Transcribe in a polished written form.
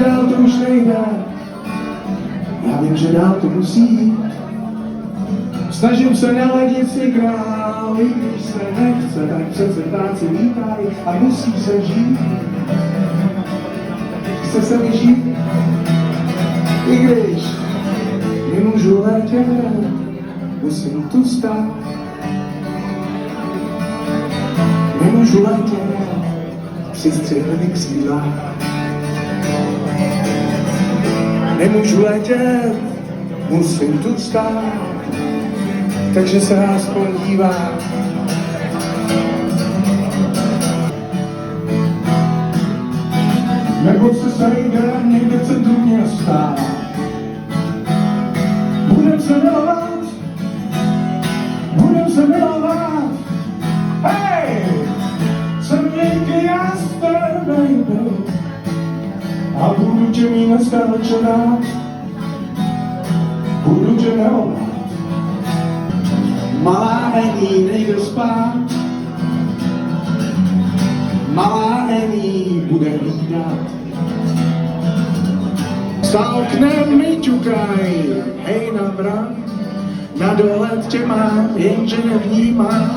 dál to už nejde. Já vím, že dál to musí jít. Snažím se naladit signál, i když se nechce, tak přece ptáci lítají a musí se žít. Chce se mi žít, i když nemůžu letět, musím tu stát. Nemůžu letět při střelných křídlách. Nemůžu letět, musím tu stát. Takže se aspoň dívám. Nebo se sejdem někde v centru města. Budem se milovat. Hej! Jsem někdy já s baby. A budu tě mít dneska večera. Budu tě milovat. Malá Ení, nejde spát. Malá Ení bude hlídat. Za oknem mi ťukaj, hej na bran. Na dohled tě mám, jenže nevnímám.